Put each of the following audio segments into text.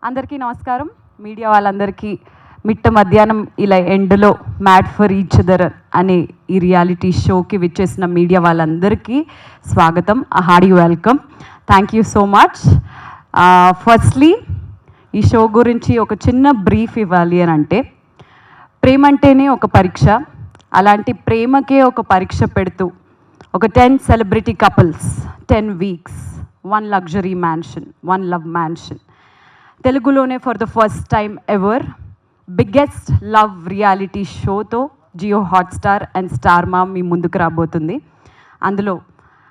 అందరికీ నమస్కారం. మీడియా వాళ్ళందరికీ మిట్ట మధ్యాహ్నం ఇలా ఎండ్లో మ్యాడ్ ఫర్ ఈచ్ అదర్ అనే ఈ రియాలిటీ షోకి విచ్చేసిన మీడియా వాళ్ళందరికీ స్వాగతం. Hardy welcome. Thank you so much. Firstly ఈ షో గురించి ఒక చిన్న బ్రీఫ్ ఇవ్వాలి అని అంటే, ప్రేమ అంటేనే ఒక పరీక్ష. అలాంటి ప్రేమకే ఒక పరీక్ష పెడుతూ ఒక 10 celebrity couples, 10 weeks, 1 luxury mansion, 1 love mansion. తెలుగులోనే for the first time ever biggest love reality షోతో Jio Hotstar and Star Maa మీ ముందుకు రాబోతుంది. అందులో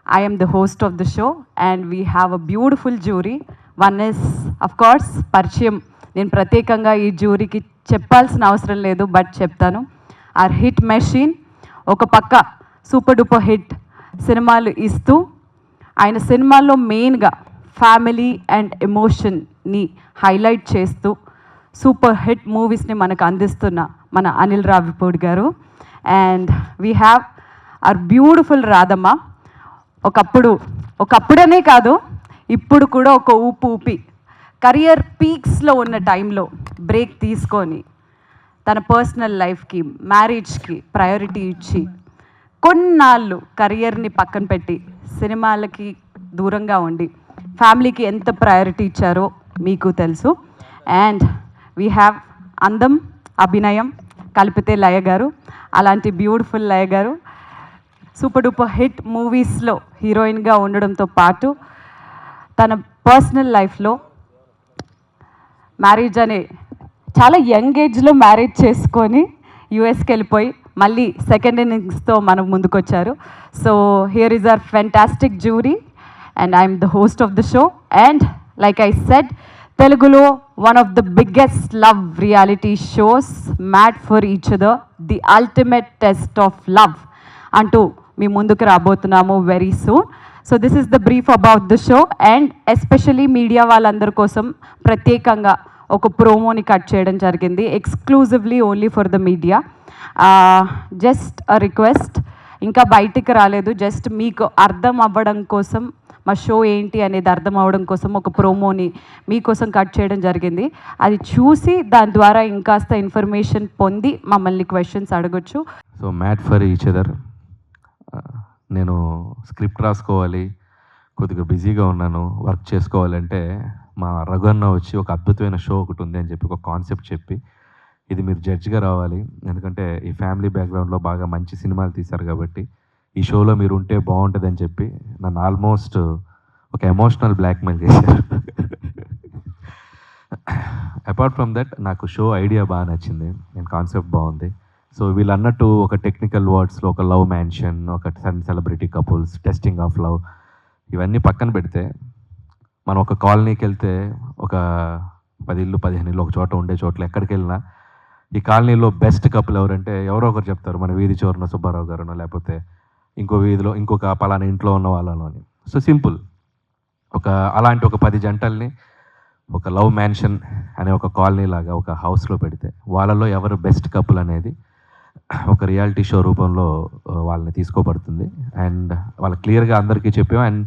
I'm the host of the show and we have a beautiful jury. One is of course పరిచయం. నేను ప్రత్యేకంగా ఈ జ్యూరీకి చెప్పాల్సిన అవసరం లేదు, బట్ చెప్తాను. ఆర్ హిట్ మెషిన్, ఒక పక్క సూపర్ డూపర్ హిట్ సినిమాలు ఇస్తూ ఆయన సినిమాల్లో మెయిన్గా ఫ్యామిలీ అండ్ ఎమోషన్ని హైలైట్ చేస్తూ సూపర్ హిట్ మూవీస్ని మనకు అందిస్తున్న మన Anil Ravipudi garu. And we have our beautiful Radhamma. ఒకప్పుడనే కాదు, ఇప్పుడు కూడా ఒక ఊపి కెరియర్ పీక్స్లో ఉన్న టైంలో బ్రేక్ తీసుకొని తన పర్సనల్ లైఫ్కి, మ్యారేజ్కి ప్రయారిటీ ఇచ్చి కొన్నాళ్ళు కెరియర్ని పక్కన పెట్టి సినిమాలకి దూరంగా ఉండి ఫ్యామిలీకి ఎంత ప్రయారిటీ ఇచ్చారో మీకు తెలుసు. అండ్ వీ హ్యావ్ అందం, అభినయం కలిపితే లయ గారు. అలాంటి బ్యూటిఫుల్ లయ గారు సూపర్ డూపర్ హిట్ మూవీస్లో హీరోయిన్గా ఉండడంతో పాటు తన పర్సనల్ లైఫ్లో మ్యారేజ్ అనే చాలా యంగ్ ఏజ్లో మ్యారేజ్ చేసుకొని యూఎస్కి వెళ్ళిపోయి మళ్ళీ సెకండ్ ఇన్నింగ్స్తో మనకు ముందుకు వచ్చారు. So here is our fantastic jury and I'm the host of the show. And like I said, తెలుగులో one of the biggest love reality shows mad for each other, the ultimate test of love అంటూ మీ ముందుకు రాబోతున్నాము very soon. So this is the brief about the show. And especially media వాళ్ళందరి కోసం ప్రత్యేకంగా ఒక ప్రోమోని కట్ చేయడం జరిగింది, exclusively only for the media. Just a request, ఇంకా బయటికి రాలేదు, జస్ట్ మీకు అర్థం అవ్వడం కోసం, మా షో ఏంటి అనేది అర్థం అవ్వడం కోసం ఒక ప్రోమోని మీకోసం కట్ చేయడం జరిగింది. అది చూసి దాని ద్వారా ఇంకాస్త ఇన్ఫర్మేషన్ పొంది మమ్మల్ని క్వశ్చన్స్ అడగొచ్చు. So mad for each other, నేను స్క్రిప్ట్ రాసుకోవాలి, కొద్దిగా బిజీగా ఉన్నాను, వర్క్ చేసుకోవాలంటే మా రఘున్న వచ్చి ఒక అద్భుతమైన షో ఒకటి ఉంది అని చెప్పి ఒక కాన్సెప్ట్ చెప్పి, ఇది మీరు జడ్జ్గా రావాలి, ఎందుకంటే ఈ ఫ్యామిలీ బ్యాక్గ్రౌండ్లో బాగా మంచి సినిమాలు తీశారు కాబట్టి ఈ షోలో మీరు ఉంటే బాగుంటుంది అని చెప్పి నన్ను ఆల్మోస్ట్ ఒక ఎమోషనల్ బ్లాక్మెయిల్ చేశారు. అపార్ట్ ఫ్రమ్ దట్ నాకు షో ఐడియా బాగా నచ్చింది, నేను కాన్సెప్ట్ బాగుంది. సో వీళ్ళు అన్నట్టు ఒక టెక్నికల్ వర్డ్స్లో ఒక లవ్ మ్యాన్షన్, ఒక 10 celebrity couples, testing of love, ఇవన్నీ పక్కన పెడితే మనం ఒక కాలనీకి వెళ్తే ఒక 10 ఇళ్ళు 15 ఇళ్ళు ఒక చోట ఉండే చోట్ల ఎక్కడికి వెళ్ళినా ఈ కాలనీలో బెస్ట్ కపుల్ ఎవరంటే ఎవరో ఒకరు చెప్తారు, మన వీధి చివరన సుబ్బారావు గారునో లేకపోతే ఇంకో వీధిలో ఇంకొక పలానా ఇంట్లో ఉన్న వాళ్ళను అని. సో సింపుల్, అలాంటి ఒక 10 జంటల్ని ఒక లవ్ మ్యాన్షన్ అనే ఒక కాలనీ లాగా ఒక హౌస్లో పెడితే వాళ్ళలో ఎవరు బెస్ట్ కపుల్ అనేది ఒక రియాలిటీ షో రూపంలో వాళ్ళని తీసుకోబడుతుంది. అండ్ వాళ్ళు క్లియర్గా అందరికీ చెప్పాం. అండ్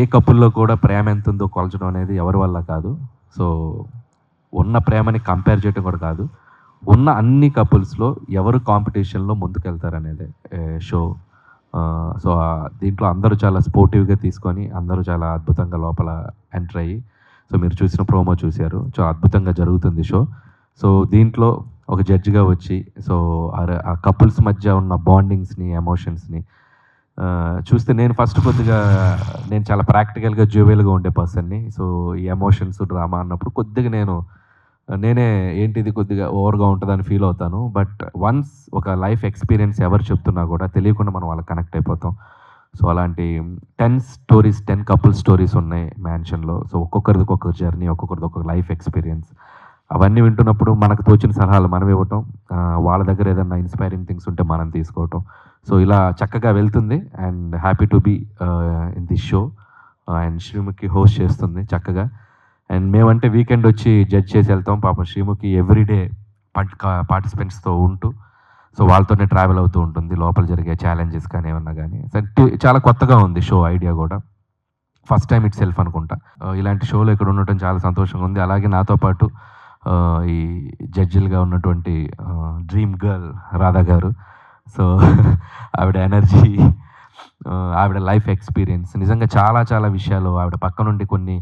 ఏ కపుల్లో కూడా ప్రేమ ఎంత ఉందో కొలచడం అనేది ఎవరి వల్ల కాదు. సో ఉన్న ప్రేమని కంపేర్ చేయడం కూడా కాదు, ఉన్న అన్ని కపుల్స్లో ఎవరు కాంపిటీషన్లో ముందుకెళ్తారనేది షో. సో దీంట్లో అందరూ చాలా స్పోర్టివ్గా తీసుకొని అందరూ చాలా అద్భుతంగా లోపల ఎంటర్ అయ్యి, సో మీరు చూసిన ప్రోమో చూశారు, చాలా అద్భుతంగా జరుగుతుంది షో. సో దీంట్లో ఒక జడ్జిగా వచ్చి సో ఆ కపుల్స్ మధ్య ఉన్న బాండింగ్స్ని, ఎమోషన్స్ని చూస్తే నేను నేను చాలా ప్రాక్టికల్గా జ్యూవెల్గా ఉండే పర్సన్ని. సో ఈ ఎమోషన్స్ డ్రామా అన్నప్పుడు కొద్దిగా నేనే ఏంటిది కొద్దిగా ఓవర్గా ఉంటుందని ఫీల్ అవుతాను. బట్ వన్స్ ఒక లైఫ్ ఎక్స్పీరియన్స్ ఎవరు చెప్తున్నా కూడా తెలియకుండా మనం వాళ్ళకి కనెక్ట్ అయిపోతాం. సో అలాంటి 10 కపుల్ స్టోరీస్ ఉన్నాయి మ్యాన్షన్లో. సో ఒక్కొక్కరిది ఒక్కొక్క జర్నీ, ఒక్కొక్కరిది ఒక్కొక్క లైఫ్ ఎక్స్పీరియన్స్. అవన్నీ వింటున్నప్పుడు మనకు తోచిన సలహాలు మనం ఇవ్వటం, వాళ్ళ దగ్గర ఏదైనా ఇన్స్పైరింగ్ థింగ్స్ ఉంటే మనం తీసుకోవటం. సో ఇలా చక్కగా వెళ్తుంది. And happy to be in this show. And Sreemukhi host చేస్తుంది చక్కగా. అండ్ మేమంటే వీకెండ్ వచ్చి జడ్జ్ చేసి వెళ్తాం. పాపం శ్రీముఖి ఎవ్రీడే పార్టిసిపెంట్స్తో ఉంటూ సో వాళ్ళతోనే ట్రావెల్ అవుతూ ఉంటుంది, లోపల జరిగే ఛాలెంజెస్ కానీ ఏమన్నా కానీ. చాలా కొత్తగా ఉంది షో ఐడియా కూడా. ఫస్ట్ టైం ఇట్ సెల్ఫ్ అనుకుంటా. ఇలాంటి షోలో ఇక్కడ ఉండటం చాలా సంతోషంగా ఉంది. అలాగే నాతో పాటు ఈ జడ్జిలుగా ఉన్నటువంటి డ్రీమ్ గర్ల్ రాధా గారు. సో ఆవిడ ఎనర్జీ, ఆవిడ లైఫ్ ఎక్స్పీరియన్స్, నిజంగా చాలా చాలా విషయాలు ఆవిడ పక్క నుండి కొన్ని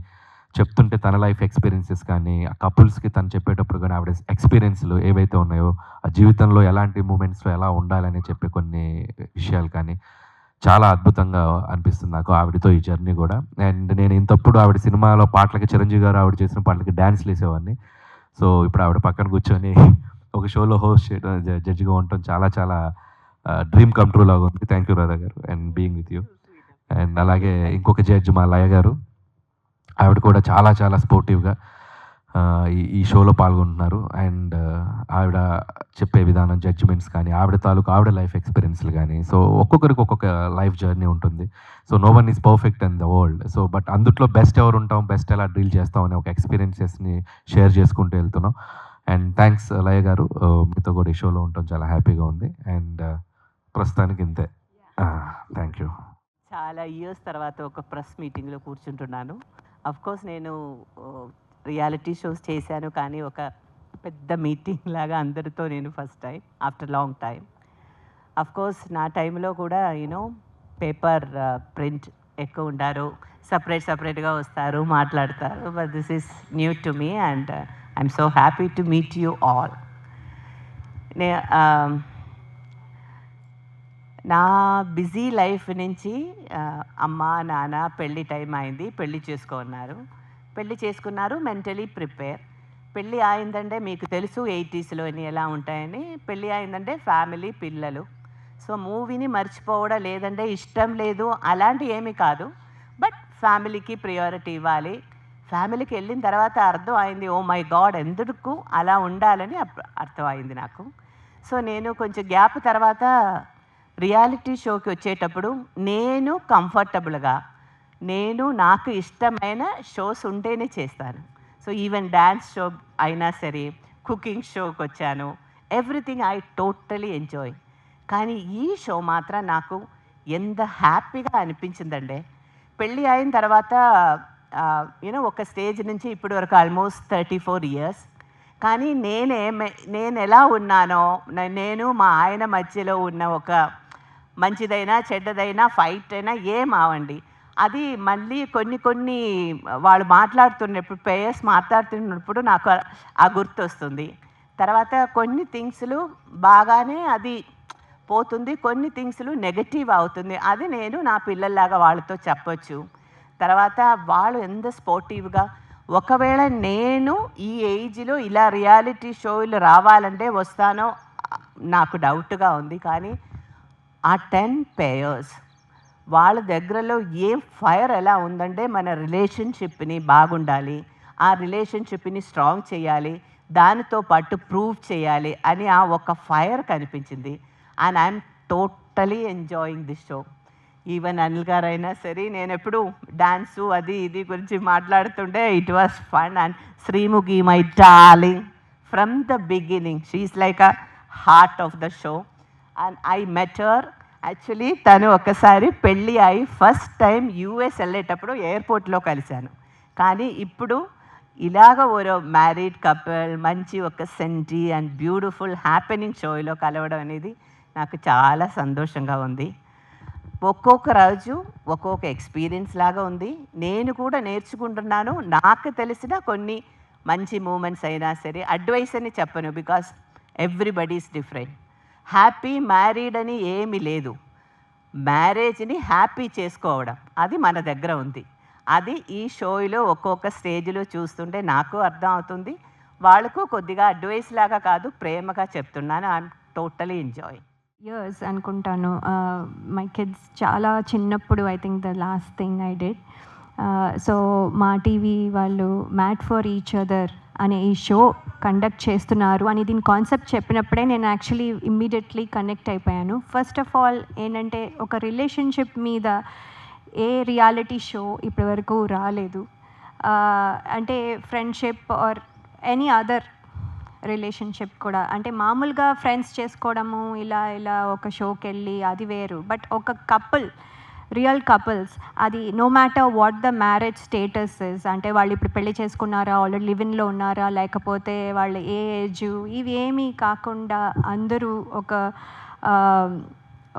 చెప్తుంటే తన లైఫ్ ఎక్స్పీరియన్సెస్ కానీ, ఆ కపుల్స్కి తను చెప్పేటప్పుడు కానీ ఆవిడ ఎక్స్పీరియన్స్లు ఏవైతే ఉన్నాయో, ఆ జీవితంలో ఎలాంటి మూమెంట్స్లో ఎలా ఉండాలని చెప్పే కొన్ని విషయాలు కానీ చాలా అద్భుతంగా అనిపిస్తుంది నాకు ఆవిడతో ఈ జర్నీ కూడా. అండ్ నేను ఇంతప్పుడు ఆవిడ సినిమాలో పాటలకి చిరంజీవి గారు ఆవిడ చేసిన పాటలకి డ్యాన్స్లు వేసేవాడిని. సో ఇప్పుడు ఆవిడ పక్కన కూర్చొని ఒక షోలో హోస్ట్ చేయడం, జడ్జిగా ఉండటం చాలా చాలా డ్రీమ్ కమ్ ట్రూ లాగా ఉంది. థ్యాంక్ యూ రాధా గారు and being with you. And అలాగే ఇంకొక జడ్జ్ మా లయ గారు, ఆవిడ కూడా చాలా చాలా స్పోర్టివ్గా ఈ షోలో పాల్గొంటున్నారు. అండ్ ఆవిడ చెప్పే విధానం, జడ్జిమెంట్స్ కానీ, ఆవిడ తాలూకు ఆవిడ లైఫ్ ఎక్స్పీరియన్స్లు కానీ, సో ఒక్కొక్కరికి ఒక్కొక్క లైఫ్ జర్నీ ఉంటుంది. So no one is perfect in the world. So but అందుట్లో బెస్ట్ ఎవరు ఉంటాం, బెస్ట్ ఎలా డీల్ చేస్తాం అనే ఒక ఎక్స్పీరియన్సెస్ని షేర్ చేసుకుంటూ వెళ్తున్నాం. అండ్ థ్యాంక్స్ లయ గారు, మీతో కూడా ఈ షోలో ఉండటం చాలా హ్యాపీగా ఉంది. అండ్ ప్రస్తుతానికి ఇంతే. Thank you. చాలా ఇయర్స్ తర్వాత ఒక ప్రెస్ మీటింగ్లో కూర్చుంటున్నాను. కోర్స్ నేను రియాలిటీ షోస్ చేశాను, కానీ ఒక పెద్ద మీటింగ్ లాగా అందరితో నేను first time after long time. Course నా టైంలో కూడా పేపర్ ప్రింట్ ఎక్కువ ఉండారు, సపరేట్గా వస్తారు, మాట్లాడతారు. But this is new to me and I'm so happy to meet you all. నా బిజీ లైఫ్ నుంచి అమ్మ నాన్న పెళ్ళి టైం అయింది, పెళ్ళి చేసుకున్నారు, మెంటలీ ప్రిపేర్. పెళ్ళి అయిందంటే మీకు తెలుసు 80sలో ఎలా ఉంటాయని. పెళ్ళి అయిందంటే ఫ్యామిలీ, పిల్లలు. సో మూవీని మర్చిపోవడం లేదంటే ఇష్టం లేదు అలాంటి ఏమీ కాదు, బట్ ఫ్యామిలీకి ప్రియారిటీ ఇవ్వాలి. ఫ్యామిలీకి వెళ్ళిన తర్వాత అర్థం అయింది, ఓ మై గాడ్ ఎందుకు అలా ఉండాలని అర్థమైంది నాకు. సో నేను కొంచెం గ్యాప్ తర్వాత రియాలిటీ షోకి వచ్చేటప్పుడు నేను కంఫర్టబుల్గా, నాకు ఇష్టమైన షోస్ ఉంటేనే చేస్తాను. సో ఈవెన్ డ్యాన్స్ షో అయినా సరే, కుకింగ్ షోకి వచ్చాను, ఎవ్రీథింగ్ ఐ టోటలీ ఎంజాయ్. కానీ ఈ షో మాత్రం నాకు ఎంత హ్యాపీగా అనిపించిందంటే, పెళ్ళి అయిన తర్వాత ఒక స్టేజ్ నుంచి ఇప్పటి వరకు ఆల్మోస్ట్ 34 years. కానీ నేను ఎలా ఉన్నానో, నేను మా ఆయన మధ్యలో ఉన్న ఒక మంచిదైనా చెడ్డదైనా ఫైట్ అయినా ఏమావండి, అది మళ్ళీ కొన్ని వాళ్ళు మాట్లాడుతున్నప్పుడు, పేయర్స్ మాట్లాడుతున్నప్పుడు నాకు ఆ గుర్తు వస్తుంది. తర్వాత కొన్ని థింగ్స్లు బాగానే అది పోతుంది, కొన్ని థింగ్స్లు నెగటివ్ అవుతుంది. అది నేను నా పిల్లల్లాగా వాళ్ళతో చెప్పొచ్చు. తర్వాత వాళ్ళు ఎంత స్పోర్టివ్గా, ఒకవేళ నేను ఈ ఏజ్లో ఇలా రియాలిటీ షోలు రావాలంటే వస్తానో నాకు డౌట్గా ఉంది. కానీ ఆ 10 పేయర్స్ వాళ్ళ దగ్గరలో ఫైర్ ఎలా ఉందంటే, మన రిలేషన్షిప్ని బాగుండాలి, ఆ రిలేషన్షిప్ని స్ట్రాంగ్ చేయాలి, దానితో పాటు ప్రూవ్ చేయాలి అని ఆ ఒక ఫైర్ కనిపించింది. And I'm totally enjoying this show. Even Anil గారు అయినా సరే, నేను ఎప్పుడు డాన్సు అది ఇది గురించి మాట్లాడుతుంటే it was fun. And Sreemukhi, my darling, from the beginning she is like a heart of the show. And I met her. Actually తను ఒకసారి పెళ్ళి అయి ఫస్ట్ టైం US వెళ్ళేటప్పుడు ఎయిర్పోర్ట్లో కలిశాను. కానీ ఇప్పుడు ఇలాగ ఓరో మ్యారీడ్ కపుల్ మంచి ఒక సెంటీ అండ్ బ్యూటిఫుల్ హ్యాపెనింగ్ షోలో కలవడం అనేది నాకు చాలా సంతోషంగా ఉంది. ఒక్కొక్క రోజు ఒక్కొక్క ఎక్స్పీరియన్స్ లాగా ఉంది. నేను కూడా నేర్చుకుంటున్నాను. నాకు తెలిసిన కొన్ని మంచి మూమెంట్స్ అయినా సరే, అడ్వైస్ అని చెప్పను, because everybody is different. Happy married అని ఏమీ లేదు. మ్యారేజ్ని హ్యాపీ చేసుకోవడం అది మన దగ్గర ఉంది. అది ఈ షోలో ఒక్కొక్క స్టేజ్లో చూస్తుంటే నాకు అర్థం అవుతుంది. వాళ్ళకు కొద్దిగా అడ్వైస్ లాగా కాదు, ప్రేమగా చెప్తున్నాను. I'm totally enjoy. ఇయర్స్ అనుకుంటాను. మై కిడ్స్ చాలా చిన్నప్పుడు, I think the last thing I did. So మా టీవీ వాళ్ళు మ్యాట్ ఫర్ ఈచ్ అదర్ అనే ఈ షో కండక్ట్ చేస్తున్నారు అని దీని కాన్సెప్ట్ చెప్పినప్పుడే నేను యాక్చువల్లీ ఇమ్మీడియట్లీ కనెక్ట్ అయిపోయాను. ఫస్ట్ ఆఫ్ ఆల్ ఏంటంటే, ఒక రిలేషన్షిప్ మీద ఏ రియాలిటీ షో ఇప్పటివరకు రాలేదు. అంటే friendship or any other relationship కూడా, అంటే మామూలుగా ఫ్రెండ్స్ చేసుకోవడము ఇలా ఒక షోకి వెళ్ళి అది వేరు. బట్ ఒక కపుల్ రియల్ కపుల్స్, అది no matter what the marriage status is, అంటే వాళ్ళు ఇప్పుడు పెళ్లి చేసుకున్నారా, ఆల్రెడీ లివిన్లో ఉన్నారా, లేకపోతే వాళ్ళ ఏజ్, ఇవి ఏమీ కాకుండా అందరూ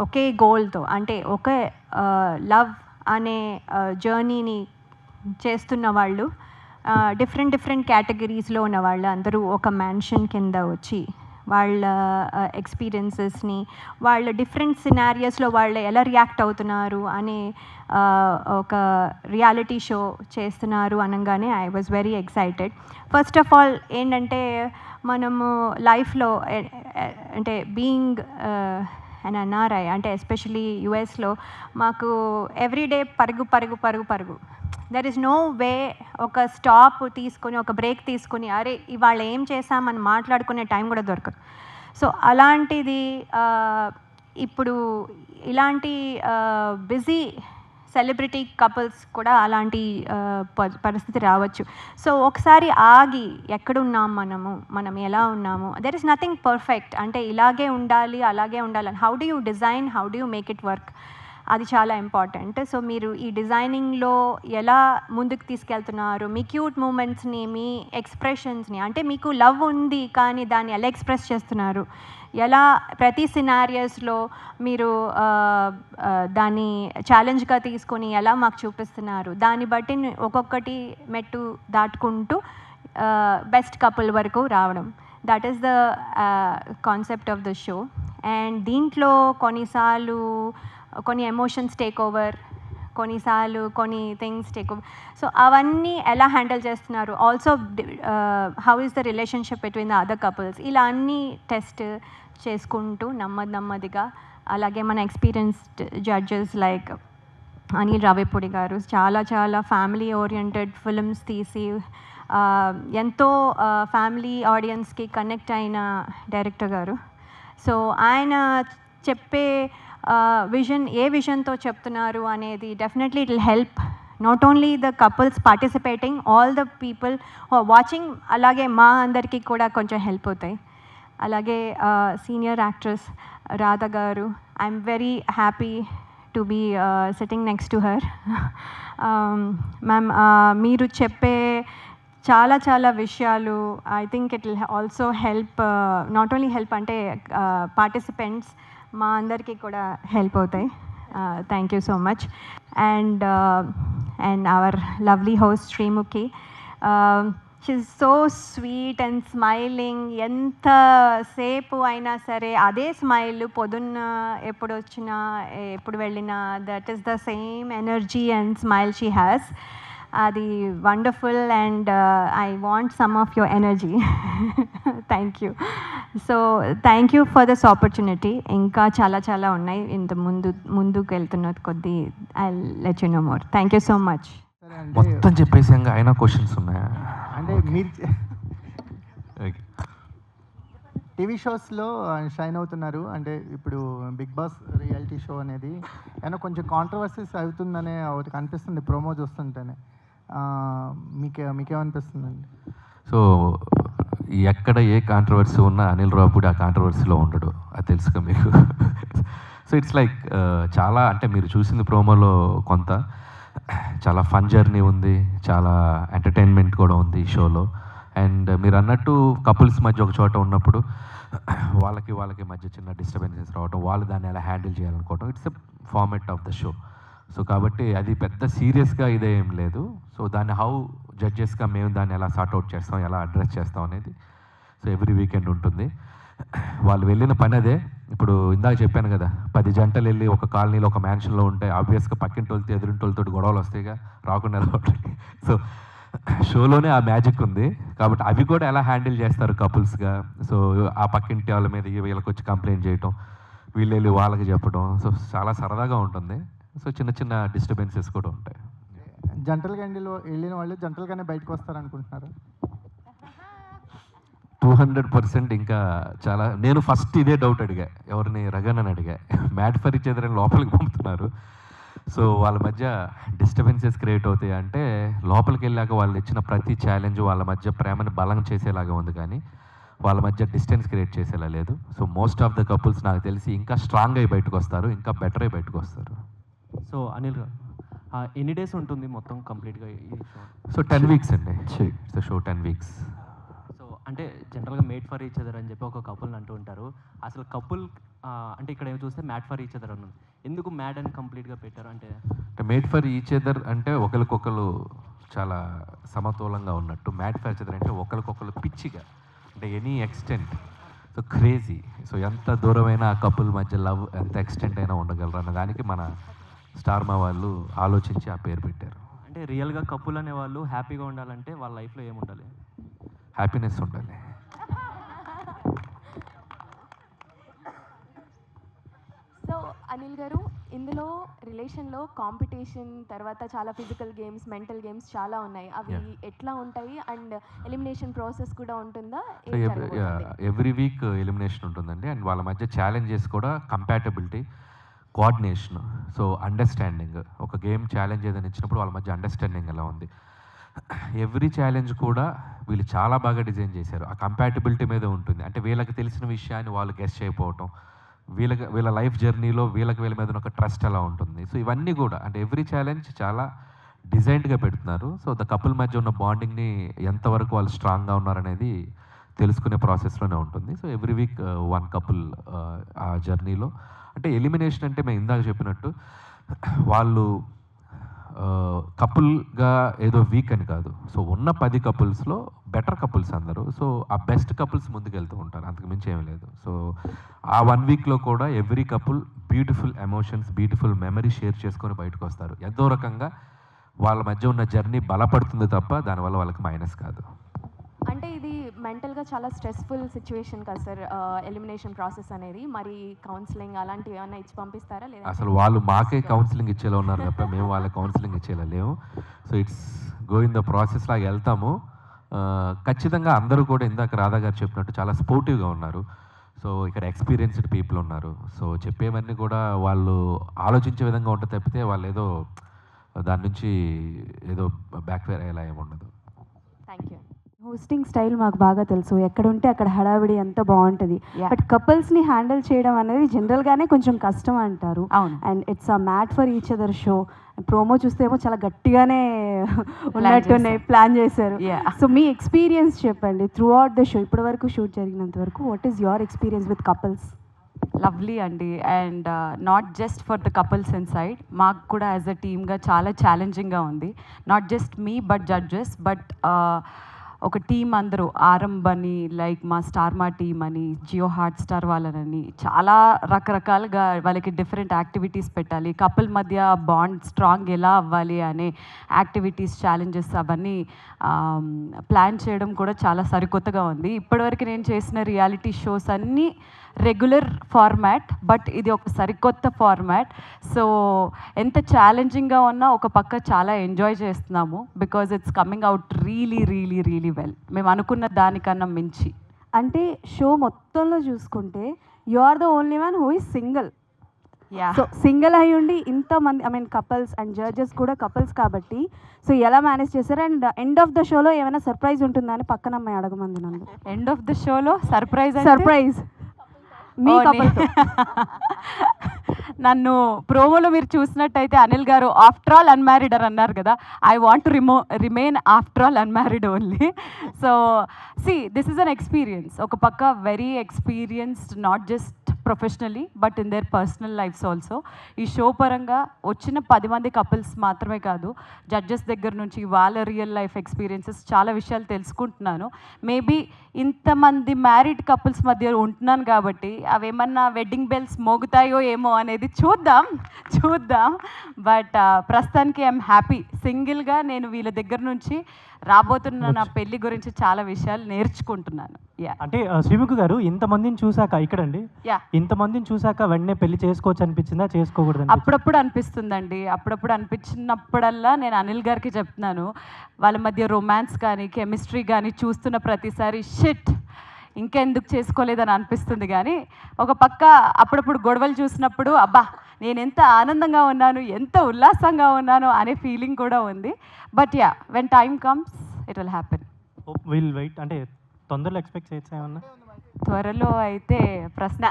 ఒకే గోల్తో, అంటే ఒకే లవ్ అనే జర్నీని చేస్తున్న వాళ్ళు, డిఫరెంట్ కేటగిరీస్లో ఉన్న వాళ్ళు అందరూ ఒక మ్యాన్షన్ కింద వచ్చి వాళ్ళ ఎక్స్పీరియన్సెస్ని, వాళ్ళ డిఫరెంట్ సినారియోస్లో వాళ్ళు ఎలా రియాక్ట్ అవుతున్నారు అనే ఒక రియాలిటీ షో చేస్తున్నారు అనగానే I was very excited. First of all ఏంటంటే, మనము లైఫ్లో అంటే బీయింగ్ అండ్ ఎన్ఆర్ఐ, అంటే ఎస్పెషలీ యుఎస్లో మాకు ఎవ్రీడే పరుగు. దెర్ ఇస్ నో వే ఒక స్టాప్ తీసుకొని, ఒక బ్రేక్ తీసుకొని, అరే ఇవాళ ఏం చేసామని మాట్లాడుకునే టైం కూడా దొరకదు. సో అలాంటిది ఇప్పుడు ఇలాంటి బిజీ సెలబ్రిటీ కపుల్స్ కూడా అలాంటి పరిస్థితి రావచ్చు. సో ఒకసారి ఆగి ఎక్కడున్నాం మనం ఎలా ఉన్నాము, దెర్ ఇస్ నథింగ్ పర్ఫెక్ట్, అంటే ఇలాగే ఉండాలి అలాగే ఉండాలని, how do you design, how do you make it work, అది చాలా ఇంపార్టెంట్. సో మీరు ఈ డిజైనింగ్లో ఎలా ముందుకు తీసుకెళ్తున్నారు, మీ క్యూట్ మూమెంట్స్ని, మీ ఎక్స్ప్రెషన్స్ని, అంటే మీకు లవ్ ఉంది కానీ దాన్ని ఎలా ఎక్స్ప్రెస్ చేస్తున్నారు, ఎలా ప్రతి సినారియోస్లో మీరు దాన్ని ఛాలెంజ్గా తీసుకొని ఎలా మాకు చూపిస్తున్నారు, దాన్ని బట్టి ఒక్కొక్కటి మెట్టు దాటుకుంటూ బెస్ట్ కపుల్ వరకు రావడం, that is the concept of the show. And దీంట్లో కొన్నిసార్లు కొన్ని ఎమోషన్స్ టేక్ ఓవర్, కొన్నిసార్లు కొన్ని థింగ్స్ టేక్ ఓవర్. సో అవన్నీ ఎలా హ్యాండిల్ చేస్తున్నారు, also how is the relationship between the other couples, ఇలా అన్నీ టెస్ట్ చేసుకుంటూ నెమ్మదిగా, అలాగే మన experienced judges like Anil Ravipudi గారు చాలా ఫ్యామిలీ ఓరియంటెడ్ ఫిల్మ్స్ తీసి ఎంతో ఫ్యామిలీ ఆడియన్స్కి కనెక్ట్ అయిన డైరెక్టర్ గారు. సో ఆయన చెప్పే విజన్, ఏ విజన్తో చెప్తున్నారు అనేది definitely it will help not only the couples participating, all the people watching, అలాగే మా అందరికీ కూడా కొంచెం హెల్ప్ అవుతాయి. అలాగే senior actress Radha garu, I'm very happy to be sitting next to her. Ma'am, మీరు చెప్పే చాలా విషయాలు I think it will also help, not only help అంటే పార్టిసిపెంట్స్, మా అందరికీ కూడా హెల్ప్ అవుతాయి. Thank you so much. And our lovely host Sreemukhi, she's so sweet and smiling. ఎంతసేపు అయినా సరే అదే స్మైల్, పొద్దున్న ఎప్పుడు వచ్చినా ఎప్పుడు వెళ్ళినా, that is the same energy and smile she has. అది wonderful and I want some of your energy. Thank you. So thank you for this opportunity. ఇంకా చాలా ఉన్నాయి, ఇంత ముందుకు వెళ్తున్నది కొద్దీ I let you know more. Thank you so much. మొత్తం చెప్పేసి ఇంకా అయినా క్వశ్చన్స్ ఉన్నాయా? అంటే మీరు టీవీ షోస్లో షైన్ అవుతున్నారు, అంటే ఇప్పుడు బిగ్ బాస్ రియాలిటీ షో అనేది ఏమైనా కొంచెం కాంట్రవర్సీస్ అవుతుందనే ఒకటి కనిపిస్తుంది ప్రోమో చూస్తుంటేనే. మీకేమనిపిస్తుందండి? సో ఎక్కడ ఏ కాంట్రవర్సీ ఉన్నా అనిల్ రావిపూడి ఆ కాంట్రవర్సీలో ఉండడు, అది తెలుసుగా మీకు. సో ఇట్స్ లైక్ చాలా, అంటే మీరు చూసింది ప్రోమోలో కొంత చాలా ఫన్ జర్నీ ఉంది, చాలా ఎంటర్టైన్మెంట్ కూడా ఉంది ఈ షోలో. అండ్ మీరు అన్నట్టు కపుల్స్ మధ్య ఒక చోట ఉన్నప్పుడు వాళ్ళకి మధ్య చిన్న డిస్టర్బెన్సెస్ రావడం, వాళ్ళు దాన్ని ఎలా హ్యాండిల్ చేయాలనుకోవడం, it's a format of the show. So కాబట్టి అది పెద్ద సీరియస్గా ఇదే ఏం లేదు. సో దాన్ని హౌ జడ్జెస్గా మేము దాన్ని ఎలా సార్ట్అవుట్ చేస్తాం, ఎలా అడ్రస్ చేస్తాం అనేది సో ఎవ్రీ వీకెండ్ ఉంటుంది. వాళ్ళు వెళ్ళిన పని అదే. ఇప్పుడు ఇందాక చెప్పాను కదా, 10 జంటలు వెళ్ళి ఒక కాలనీలో ఒక మ్యాన్షన్లో ఉంటే ఆబ్వియస్గా పక్కింటి వాళ్ళతో ఎదురింటి వాళ్ళతో గొడవలు వస్తాయిగా, రాకుండా రావడానికి. సో షోలోనే ఆ మ్యాజిక్ ఉంది. కాబట్టి అవి కూడా ఎలా హ్యాండిల్ చేస్తారు కపుల్స్గా. సో ఆ పక్కింటి వాళ్ళ మీద వీళ్ళకి వచ్చి కంప్లైంట్ చేయటం, వీళ్ళు వెళ్ళి వాళ్ళకి చెప్పడం, సో చాలా సరదాగా ఉంటుంది. సో చిన్న డిస్టర్బెన్సెస్ కూడా ఉంటాయి. జంటలుగా వెళ్ళిన వాళ్ళు జంటలుగానే బయటకు వస్తారనుకుంటున్నారు? 200%. ఇంకా చాలా, నేను ఫస్ట్ ఇదే డౌట్ అడిగా, ఎవరిని రగనని అడిగా, మ్యాట్ ఫర్ ఈచ్ అదర్ అని లోపలికి పంపుతున్నారు. సో వాళ్ళ మధ్య డిస్టర్బెన్సెస్ క్రియేట్ అవుతాయి అంటే, లోపలికి వెళ్ళాక వాళ్ళు ఇచ్చిన ప్రతి ఛాలెంజ్ వాళ్ళ మధ్య ప్రేమని బలం చేసేలాగా ఉంది, కానీ వాళ్ళ మధ్య డిస్టెన్స్ క్రియేట్ చేసేలా లేదు. So most of the couples నాకు తెలిసి ఇంకా స్ట్రాంగ్ అయి బయటకు వస్తారు, ఇంకా బెటర్ అయి బయటకు వస్తారు. సో అనిల్ గారు ఎన్ని డేస్ ఉంటుంది మొత్తం కంప్లీట్గా ఈ షో? సో 10 వీక్స్ అండి. It's show 10 weeks. సో అంటే జనరల్గా మేడ్ ఫర్ ఈచ్ అదర్ అని చెప్పి ఒక కపుల్ని అంటూ ఉంటారు. అసలు కపుల్ అంటే ఇక్కడ ఏమో చూస్తే మ్యాడ్ ఫర్ ఈచ్ అదర్ అని ఉంది. ఎందుకు మ్యాడ్ అని కంప్లీట్గా పెట్టారు అంటే? మేడ్ ఫర్ ఈచ్ అదర్ అంటే ఒకరికొకరు చాలా సమతూలంగా ఉన్నట్టు. మ్యాడ్ ఫర్ ఈచ్ అదర్ అంటే ఒకరికొకరు పిచ్చిగా, అంటే any extent, so crazy. So ఎంత దూరమైన ఆ కపుల్ మధ్య లవ్ ఎంత ఎక్స్టెంట్ అయినా ఉండగలరు అన్న దానికి మన స్టార్ మా వాళ్ళు ఆలోచించి ఆ పేరు పెట్టారు. అంటే రియల్గా కపుల్ అనే వాళ్ళు హ్యాపీగా ఉండాలంటే వాళ్ళ లైఫ్లో ఏముండాలి? హ్యాపీనెస్ ఉండాలి. సో అనిల్ గారు, ఇందులో రిలేషన్లో కాంపిటీషన్ తర్వాత చాలా ఫిజికల్ గేమ్స్, మెంటల్ గేమ్స్ చాలా ఉన్నాయి. అవి ఎట్లా ఉంటాయి అండ్ ఎలిమినేషన్ ప్రాసెస్ కూడా ఉంటుందా? ఎవ్రీ వీక్ ఎలిమినేషన్ ఉంటుందండి. అండ్ వాళ్ళ మధ్య ఛాలెంజెస్ కూడా కంపాటబిలిటీ, కోఆర్డినేషన్, సో అండర్స్టాండింగ్. ఒక గేమ్ ఛాలెంజ్ ఏదైనా ఇచ్చినప్పుడు వాళ్ళ మధ్య అండర్స్టాండింగ్ ఎలా ఉంది. ఎవ్రీ ఛాలెంజ్ కూడా వీళ్ళు చాలా బాగా డిజైన్ చేశారు. ఆ కంపాటబిలిటీ మీద ఉంటుంది. అంటే వీళ్ళకి తెలిసిన విషయాన్ని వాళ్ళు గెస్ చేయకపోవటం, వీళ్ళ లైఫ్ జర్నీలో వీళ్ళ మీద ఒక ట్రస్ట్ ఎలా ఉంటుంది. సో ఇవన్నీ కూడా అంటే ఎవ్రీ ఛాలెంజ్ చాలా డిజైన్డ్గా పెడుతున్నారు. సో ద కపుల్ మధ్య ఉన్న బాండింగ్ని ఎంతవరకు వాళ్ళు స్ట్రాంగ్గా ఉన్నారనేది తెలుసుకునే ప్రాసెస్లోనే ఉంటుంది. So every week one couple ఆ జర్నీలో. అంటే ఎలిమినేషన్ అంటే మేము ఇందాక చెప్పినట్టు వాళ్ళు కపుల్గా ఏదో వీక్ అని కాదు. సో ఉన్న 10 కపుల్స్లో బెటర్ కపుల్స్ అందరూ. సో ఆ బెస్ట్ కపుల్స్ ముందుకెళ్తూ ఉంటారు, అంతకు మించి ఏమీ లేదు. సో ఆ 1 వీక్లో కూడా every couple beautiful emotions, beautiful memory share చేసుకొని బయటకు వస్తారు. ఎంతో రకంగా వాళ్ళ మధ్య ఉన్న జర్నీ బలపడుతుంది తప్ప దానివల్ల వాళ్ళకి మైనస్ కాదు. అంటే ఇది మెంటల్గా చాలా స్ట్రెస్ఫుల్ సిచ్యువేషన్ కదా సార్, ఎలిమినేషన్ ప్రాసెస్ అనేది. మరి కౌన్సిలింగ్ అలాంటివి ఏమైనా ఇచ్చి పంపిస్తారా లేదా? అసలు వాళ్ళు మాకే కౌన్సిలింగ్ ఇచ్చేలా ఉన్నారు తప్ప మేము వాళ్ళ కౌన్సిలింగ్ ఇచ్చేలా లేము. So it's going the process లాగా వెళ్తాము. ఖచ్చితంగా అందరూ కూడా ఇందాక రాధా గారు చెప్పినట్టు చాలా స్పోర్టివ్గా ఉన్నారు. సో ఇక్కడ ఎక్స్పీరియన్స్డ్ పీపుల్ ఉన్నారు. సో చెప్పేవన్నీ కూడా వాళ్ళు ఆలోచించే విధంగా ఉంటుంది తప్పితే వాళ్ళు ఏదో దాని నుంచి ఏదో బ్యాక్ఫైర్ అయ్యేలా ఏమి ఉండదు. Thank you. హోస్టింగ్ స్టైల్ మాకు బాగా తెలుసు, ఎక్కడ ఉంటే అక్కడ హడావిడి ఎంత బాగుంటుంది. బట్ కపుల్స్ని హ్యాండిల్ చేయడం అనేది జనరల్గానే కొంచెం కష్టం అంటారు. అవును. And it's a mad for each other show. Promo చూస్తే ఏమో చాలా గట్టిగానే ఉన్నట్టునే ప్లాన్ చేశారు. సో మీ ఎక్స్పీరియన్స్ చెప్పండి త్రూ అవుట్ ద షో, ఇప్పటి వరకు షూట్ జరిగినంత వరకు. What is your experience with couples? Lovely అండి. And not just for the couples inside, మాకు కూడా యాజ్ అ టీమ్గా చాలా ఛాలెంజింగ్గా ఉంది. నాట్ జస్ట్ మీ బట్ జడ్జెస్, బట్ ఒక టీం అందరూ ఆరంభని, లైక్ మా స్టార్ మా టీమ్ అని, జియో హాట్ స్టార్ వాళ్ళని చాలా రకరకాలుగా వాళ్ళకి డిఫరెంట్ యాక్టివిటీస్ పెట్టాలి. కపుల్ మధ్య బాండ్ స్ట్రాంగ్ ఎలా అవ్వాలి అనే యాక్టివిటీస్, ఛాలెంజెస్ అవన్నీ ప్లాన్ చేయడం కూడా చాలా సరికొత్తగా ఉంది. ఇప్పటివరకు నేను చేసిన రియాలిటీ షోస్ అన్నీ రెగ్యులర్ ఫార్మాట్, బట్ ఇది ఒక సరికొత్త ఫార్మాట్. సో ఎంత ఛాలెంజింగ్గా ఉన్నా ఒక పక్క చాలా ఎంజాయ్ చేస్తున్నాము. Because it's coming out really really really well, మేము అనుకున్న దానికన్నా మించి. అంటే షో మొత్తంలో చూసుకుంటే you are the only one who is single. So single అయి ఉండి ఇంతమంది, I mean couples and judges కూడా కపుల్స్ కాబట్టి, సో ఎలా మేనేజ్ చేశారు? అండ్ ఎండ్ ఆఫ్ ద షోలో ఏమైనా సర్ప్రైజ్ ఉంటుందా అని పక్కన అమ్మాయి అడగమంది నన్ను. ఎండ్ ఆఫ్ ద షోలో సర్ప్రైజ్ మీ కపుల్తో. నన్ను ప్రోమోలో మీరు చూసినట్టయితే అనిల్ గారు ఆఫ్టర్ ఆల్ అన్మ్యారీడ్ అని అన్నారు కదా. I want to remain after all unmarried only. So this is an experience. ఒక పక్క very experienced, not just professionally but in their personal lives also. ఈ షో పరంగా వచ్చిన 10 మంది కపుల్స్ మాత్రమే కాదు, జడ్జెస్ దగ్గర నుంచి వాళ్ళ రియల్ లైఫ్ ఎక్స్పీరియన్సెస్ చాలా విషయాలు తెలుసుకుంటున్నాను. మేబీ ఇంతమంది మ్యారీడ్ కపుల్స్ మధ్య ఉంటున్నాను కాబట్టి అవేమన్నా వెడ్డింగ్ బెల్స్ మోగుతాయో ఏమో అనేది చూద్దాం. బట్ ప్రస్తుతానికి ఐఎమ్ హ్యాపీ. సింగిల్గా నేను వీళ్ళ దగ్గర నుంచి రాబోతున్న నా పెళ్లి గురించి చాలా విషయాలు నేర్చుకుంటున్నాను. అంటే శ్రీముఖి గారు, ఇంతమందిని చూసాక ఇక్కడండి, ఇంతమందిని చూసాక వెంటనే పెళ్లి చేసుకోవచ్చు అనిపించిందా, చేసుకోకూడదు? అప్పుడప్పుడు అనిపిస్తుందండి. అప్పుడప్పుడు అనిపించినప్పుడల్లా నేను అనిల్ గారికి చెప్తున్నాను, వాళ్ళ మధ్య రొమాన్స్ కానీ కెమిస్ట్రీ కానీ చూస్తున్న ప్రతిసారి షిట్ ఇంకెందుకు చేసుకోలేదని అనిపిస్తుంది. కానీ ఒక పక్క అప్పుడప్పుడు గొడవలు చూసినప్పుడు అబ్బా నేను ఎంత ఆనందంగా ఉన్నాను, ఎంత ఉల్లాసంగా ఉన్నాను అనే ఫీలింగ్ కూడా ఉంది. But when time comes it will happen. Will wait. అంటే తొందరలో ఎక్స్పెక్ట్ చేయొచ్చు ఏమన్నా? త్వరలో అయితే ప్రశ్న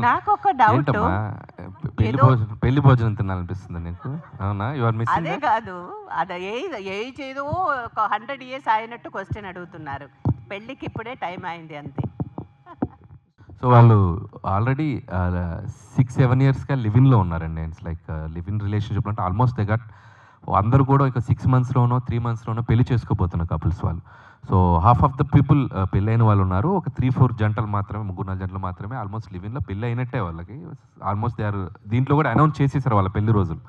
నాకు ఒక డౌట్, ఏంటమ్మా పెళ్లి భోజనం తినాలనిపిస్తుంది నీకు? అవునా? You are missing. అదే కాదు, అది ఏజ్ ఏదో ఒక 100 years అయినట్టు క్వశ్చన్ అడుగుతున్నారు. పెళ్ళికి ఇప్పుడే టైం అయింది అంతే. సో వాళ్ళు ఆల్రెడీ 6-7 yearsగా లివిన్లో ఉన్నారండి. It's like live in relationship అంటే ఆల్మోస్ట్ దే గట్ అందరూ కూడా ఇక 6 monthsలోనో 3 monthsలోనో పెళ్లి చేసుకోబోతున్న కపుల్స్ వాళ్ళు. So half of the people పెళ్ళైన వాళ్ళు ఉన్నారు. ఒక 3-4 జంటలు మాత్రమే, 3-4 జంటలు మాత్రమే ఆల్మోస్ట్ లివిన్లో పెళ్ళి అయినట్టే వాళ్ళకి. ఆల్మోస్ట్ దే ఆర్ దీంట్లో కూడా అనౌన్స్ చేసేసారు వాళ్ళ పెళ్లి రోజులు.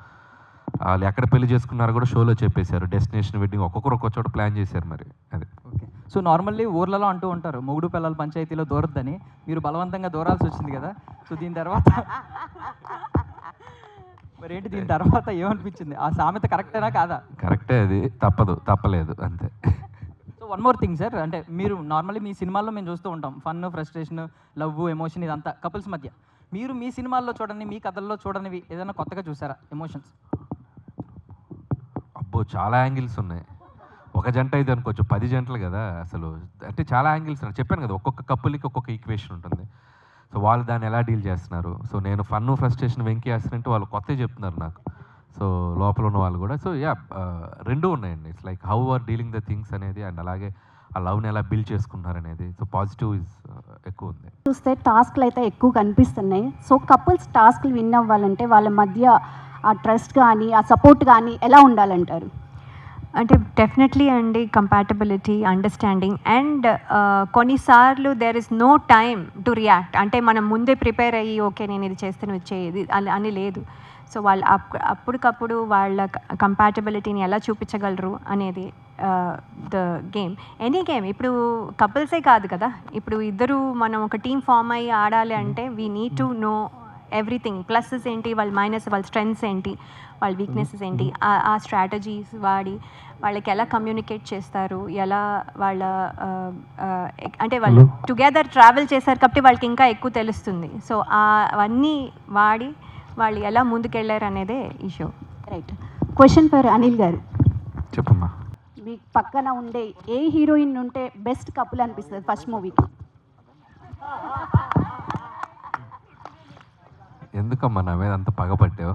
వాళ్ళు ఎక్కడ పెళ్లి చేసుకున్నారో కూడా షోలో చెప్పేశారు. డెస్టినేషన్ వెడ్డింగ్ ఒక్కొక్కరు ఒక్కొక్క చోట ప్లాన్ చేశారు మరి. అది ఓకే. సో నార్మల్లీ ఊర్లలో అంటూ ఉంటారు మొగుడు పిల్లల పంచాయతీలో దూరద్దని, మీరు బలవంతంగా దూరాల్సి వచ్చింది కదా. సో దీని తర్వాత మరి ఏంటి, దీని తర్వాత ఏమనిపించింది? ఆ సామెత కరెక్టేనా కాదా? కరెక్టే, అది తప్పలేదు అంతే. So one more thing sir, అంటే మీరు నార్మల్లీ మీ సినిమాల్లో మేము చూస్తూ ఉంటాం ఫన్, ఫ్రస్ట్రేషన్, లవ్, ఎమోషన్ ఇదంతా కపుల్స్ మధ్య. మీరు మీ సినిమాల్లో చూడని, మీ కథల్లో చూడనివి ఏదైనా కొత్తగా చూసారా ఎమోషన్స్? అబ్బో, చాలా యాంగిల్స్ ఉన్నాయి. ఒక జంట అయితే అనుకోవచ్చు, 10 జంటలు కదా అసలు. అంటే చాలా యాంగిల్స్ ఉన్నాయి. చెప్పాను కదా, ఒక్కొక్క కప్పులకి ఒక్కొక్క ఈక్వేషన్ ఉంటుంది. సో వాళ్ళు దాన్ని ఎలా డీల్ చేస్తున్నారు. సో నేను ఫన్, ఫ్రస్ట్రేషన్ వెంకీ వేస్తున్నట్టు వాళ్ళు కొత్తవి చెప్తున్నారు నాకు. సో లోపల ఉన్న వాళ్ళు కూడా. సో యా, రెండూ ఉన్నాయండి. It's like how are dealing the things అనేది, అండ్ అలాగే ఆ లవ్ని ఎలా బిల్డ్ చేసుకున్నారు అనేది. సో పాజిటివ్ ఇస్ ఎక్కువ ఉంది. చూస్తే టాస్క్లు అయితే ఎక్కువ కనిపిస్తున్నాయి. సో కపుల్స్ టాస్క్లు విన్ అవ్వాలంటే వాళ్ళ మధ్య ఆ ట్రస్ట్ కానీ ఆ సపోర్ట్ కానీ ఎలా ఉండాలంటారు? అంటే డెఫినెట్లీ అండి, కంపాటబిలిటీ, అండర్స్టాండింగ్, అండ్ కొన్నిసార్లు there is no time to react. అంటే మనం ముందే ప్రిపేర్ అయ్యి ఓకే నేను ఇది చేస్తాను వచ్చేది అని లేదు. సో వాళ్ళు అప్పటికప్పుడు వాళ్ళ కంపాటబిలిటీని ఎలా చూపించగలరు అనేది ద గేమ్. ఎనీ గేమ్, ఇప్పుడు కపుల్సే కాదు కదా, ఇప్పుడు ఇద్దరు మనం ఒక టీం ఫామ్ అయ్యి ఆడాలి అంటే we need to know everything. Pluses ఏంటి, వాళ్ళ మైనస్, వాళ్ళ స్ట్రెంగ్స్ ఏంటి, వాళ్ళ వీక్నెసెస్ ఏంటి, ఆ స్ట్రాటజీస్ వాడి వాళ్ళకి ఎలా కమ్యూనికేట్ చేస్తారు, ఎలా వాళ్ళ అంటే వాళ్ళు టుగెదర్ ట్రావెల్ చేశారు కాబట్టి వాళ్ళకి ఇంకా ఎక్కువ తెలుస్తుంది. సో అవన్నీ వాడి వాళ్ళు ఎలా ముందుకెళ్ళారు అనేదే ఈ show. Right. Question for Anil గారు. చెప్పమ్మా. మీ పక్కన ఉండే ఏ హీరోయిన్ ఉంటే బెస్ట్ కపుల్ అనిపిస్తుంది ఫస్ట్ మూవీకి? ఎందుకమ్మా నా మీద అంత పగపట్టావు?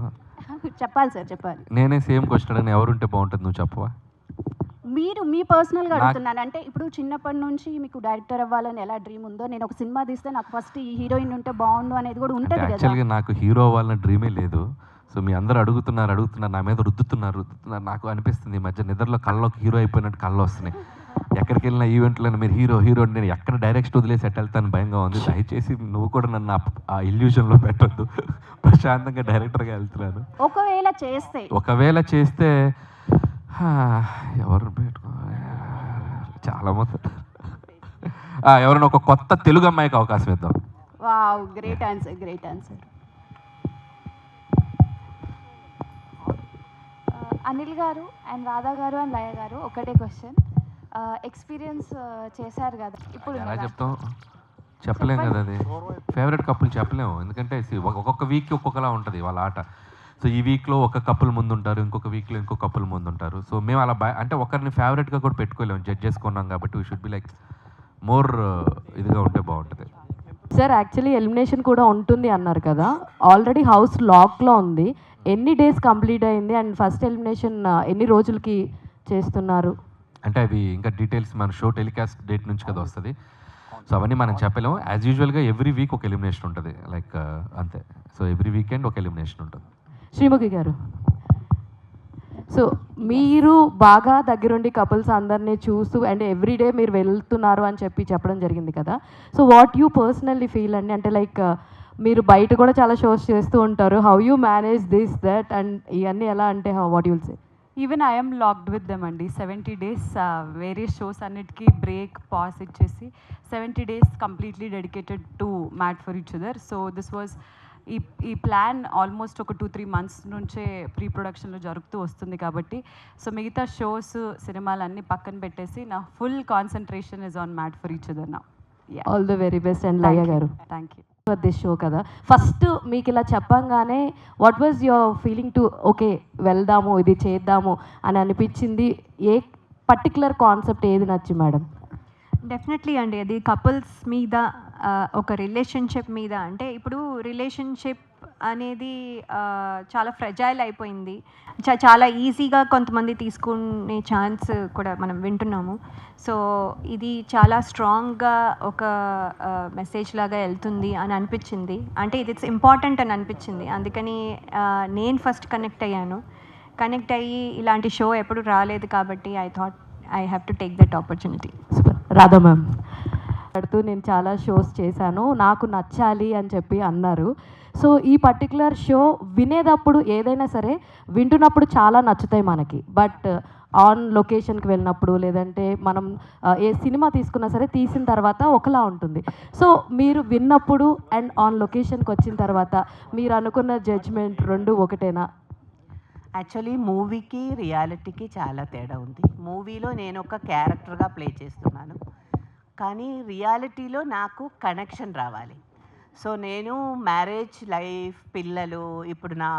చెప్పాలి సార్, చెప్పాలి. నేనే సేమ్ క్వశ్చన్ అడిగిన, ఎవరుంటే బాగుంటుంది నువ్వు చెప్పవా? మీరు మీ పర్సనల్గా అడుగుతున్నాను. అంటే ఇప్పుడు చిన్నప్పటి నుంచి మీకు డైరెక్టర్ అవ్వాలని ఎలా డ్రీమ్ ఉందో, నేను ఒక సినిమా తీస్తే నాకు ఫస్ట్ ఈ హీరోయిన్ ఉంటే బాగుండు అనేది కూడా ఉంటుంది కదా. యాక్చువల్గా నాకు హీరో అవ్వాలన్న డ్రీమే లేదు. సో మీ అందరూ అడుగుతున్నారు నా మీద రుద్దుతున్నారు. నాకు అనిపిస్తుంది ఈ మధ్య నిద్రలో కళ్ళలోకి హీరో అయిపోయినట్టు కళ్ళు వస్తున్నాయి. ఎక్కడికి వెళ్ళిన ఈవెంట్లో మీరు హీరో నేను ఎక్కడ డైరెక్షన్ వదిలేసి ఎట్ వెళ్తాను భయంగా ఉంది. దయచేసి నువ్వు కూడా నన్ను ఆ ఇల్యూషన్లో పెట్టొద్దు. ప్రశాంతంగా డైరెక్టర్గా వెళ్తున్నాను. ఒకవేళ చేస్తే ఎవరు పెట్టుకోవాలి, చాలా మంది. ఎవరైనా ఒక కొత్త తెలుగు అమ్మాయికి అవకాశం ఇద్దాం. Wow, great answer, great answer. Anil గారు అండ్ రాధా గారు అండ్ లయ గారు, ఒకటే క్వశ్చన్. ఎక్స్పీరియన్స్ చేశారు కదా ఇప్పుడు, ఎలా చెప్తాం, చెప్పలేం కదా. అది ఫేవరెట్ కపుల్ చెప్పలేము, ఎందుకంటే ఒక్కొక్క వీక్కి ఒక్కొక్కలా ఉంటుంది వాళ్ళ ఆట. సో ఈ వీక్లో ఒక కపుల్ ముందు ఉంటారు, ఇంకొక వీక్లో ఇంకో కపుల్ ముందు ఉంటారు. సో మేము అలా అంటే ఒకరిని ఫేవరెట్గా కూడా పెట్టుకోలేము, జడ్జ్ చేసుకున్నాం కాబట్టి we should be like more ఇదిగా ఉంటే బాగుంటుంది. సార్ యాక్చువల్లీ ఎలిమినేషన్ కూడా ఉంటుంది అన్నారు కదా, ఆల్రెడీ హౌస్ లాక్లో ఉంది. ఎన్ని డేస్ కంప్లీట్ అయింది అండ్ ఫస్ట్ ఎలిమినేషన్ ఎన్ని రోజులకి చేస్తున్నారు? అంటే అవి ఇంకా డీటెయిల్స్ మన షో టెలికాస్ట్ డేట్ నుంచి కదా వస్తుంది. సో అవన్నీ మనం చెప్పలేము. యాజ్ యూజువల్గా ఎవ్రీ వీక్ ఒక ఎలిమినేషన్ ఉంటుంది, లైక్ అంతే. సో ఎవ్రీ వీకెండ్ ఒక ఎలిమినేషన్ ఉంటుంది. శ్రీముఖి గారు, సో మీరు బాగా దగ్గరుండి కపుల్స్ అందరినీ చూస్తూ అండ్ ఎవ్రీడే మీరు వెళ్తున్నారు అని చెప్పడం జరిగింది కదా. So what you personally feel అండి, అంటే లైక్ మీరు బయట కూడా చాలా షోస్ చేస్తూ ఉంటారు, how you manage this that and ఇవన్నీ ఎలా, అంటే what you'll say? Even I'm locked with them అండి. 70 days వేరియస్ షోస్ అన్నిటికీ బ్రేక్ పాస్ ఇచ్చేసి 70 days completely dedicated to mat for each other. So this was ఈ plan almost ఒక 2-3 months నుంచే pre ప్రొడక్షన్లో జరుగుతూ వస్తుంది కాబట్టి, సో మిగతా షోస్ సినిమాలు అన్నీ పక్కన పెట్టేసి నా full concentration is on mad for each other now. All the very best and Laya garu, thank you for this show కదా. ఫస్ట్ మీకు ఇలా చెప్పంగానే what was your feeling to okay వెళ్దాము ఇది చేద్దాము అని అనిపించింది? ఏ పర్టికులర్ కాన్సెప్ట్ ఏది నచ్చి మేడం? డెఫినెట్లీ అండి, అది కపుల్స్ మీద ఒక రిలేషన్షిప్ మీద, అంటే ఇప్పుడు రిలేషన్షిప్ అనేది చాలా ఫ్రెజైల్ అయిపోయింది, చాలా ఈజీగా కొంతమంది తీసుకునే ఛాన్స్ కూడా మనం వింటున్నాము. సో ఇది చాలా స్ట్రాంగ్గా ఒక మెసేజ్ లాగా వెళ్తుంది అని అనిపించింది, అంటే ఇది ఇట్స్ ఇంపార్టెంట్ అని అనిపించింది. అందుకని నేను ఫస్ట్ కనెక్ట్ అయ్యి ఇలాంటి షో ఎప్పుడు రాలేదు కాబట్టి I thought I have to take that opportunity. Radha ma'am పడుతూ నేను చాలా షోస్ చేశాను, నాకు నచ్చాలి అని చెప్పి అన్నారు. సో ఈ పర్టికులర్ షో వినేటప్పుడు ఏదైనా సరే వింటున్నప్పుడు చాలా నచ్చుతాయి మనకి, బట్ ఆన్ లొకేషన్కి వెళ్ళినప్పుడు లేదంటే మనం ఏ సినిమా తీసుకున్నా సరే తీసిన తర్వాత ఒకలా ఉంటుంది. సో మీరు విన్నప్పుడు అండ్ ఆన్ లొకేషన్కి వచ్చిన తర్వాత మీరు అనుకున్న జడ్జ్మెంట్ రెండు ఒకటేనా? యాక్చువల్లీ మూవీకి రియాలిటీకి చాలా తేడా ఉంది. మూవీలో నేను ఒక క్యారెక్టర్గా ప్లే చేస్తున్నాను, కానీ రియాలిటీలో నాకు కనెక్షన్ రావాలి. సో నేను మ్యారేజ్ లైఫ్, పిల్లలు, ఇప్పుడు నా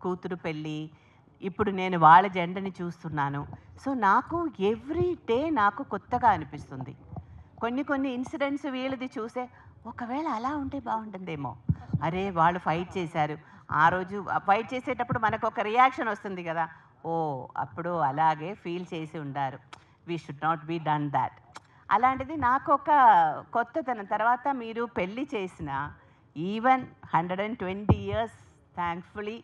కూతురు పెళ్ళి, ఇప్పుడు నేను వాళ్ళ జెండని చూస్తున్నాను. సో నాకు ఎవ్రీ డే నాకు కొత్తగా అనిపిస్తుంది. కొన్ని ఇన్సిడెంట్స్ వీళ్ళది చూసే ఒకవేళ అలా ఉంటే బాగుంటుందేమో, అరే వాళ్ళు ఫైట్ చేశారు, ఆ రోజు ఫైట్ చేసేటప్పుడు మనకు ఒక రియాక్షన్ వస్తుంది కదా, ఓ అప్పుడు అలాగే ఫీల్ చేసి ఉండారు, we should not be done that. అలాంటిది నాకు ఒక కొత్తతనం. తర్వాత మీరు పెళ్ళి చేసిన ఈవెన్ 120 years థ్యాంక్ఫుల్లీ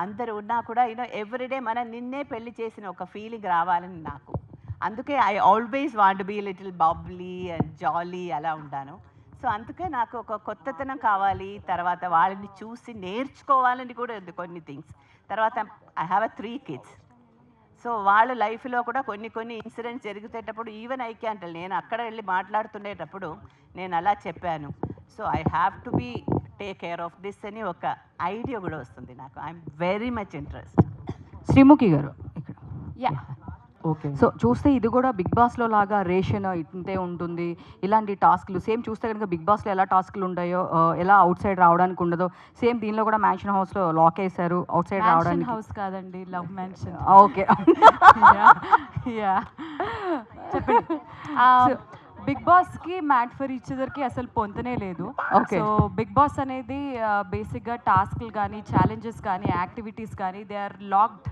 అందరు ఉన్నా కూడా ఎవ్రీడే మనం నిన్నే పెళ్ళి చేసిన ఒక ఫీలింగ్ రావాలని నాకు. అందుకే I always want be little bubbly and jolly అలా ఉంటాను. సో అందుకే నాకు ఒక కొత్తతనం కావాలి. తర్వాత వాళ్ళని చూసి నేర్చుకోవాలని కూడా ఉంది కొన్ని థింగ్స్. తర్వాత ఐ హ్యావ్ 3 kids. సో వాళ్ళ లైఫ్లో కూడా కొన్ని ఇన్సిడెంట్స్ జరుగుతేటప్పుడు ఈవెన్ ఐ క్యాన్ టెల్, నేను అక్కడ వెళ్ళి మాట్లాడుతుండేటప్పుడు నేను అలా చెప్పాను. So I have to be take care of this అని ఒక ఐడియా కూడా వస్తుంది నాకు. I'm very much interest. Sreemukhi garu ఇక్కడ. Yeah, okay. సో చూస్తే ఇది కూడా బిగ్ బాస్లో లాగా రేషన్ ఇంతే ఉంటుంది, ఇలాంటి టాస్క్లు సేమ్ చూస్తే కనుక బిగ్ బాస్లో ఎలా టాస్క్లు ఉంటాయో, ఎలా అవుట్ సైడ్ రావడానికి ఉండదో, సేమ్ దీనిలో కూడా మ్యాన్షన్ హౌస్లో లాక్ వేశారు, అవుట్ సైడ్ రావడానికి. హౌస్ కాదండి, లవ్ మ్యాన్షన్. ఓకే యా చెప్పండి. బిగ్ బాస్కి మ్యాట్ ఫర్ ఈచ్ అదర్కి అసలు పొంతనే లేదు. Okay. సో బిగ్ బాస్ అనేది బేసిక్గా టాస్క్లు కానీ ఛాలెంజెస్ కానీ యాక్టివిటీస్ కానీ they are locked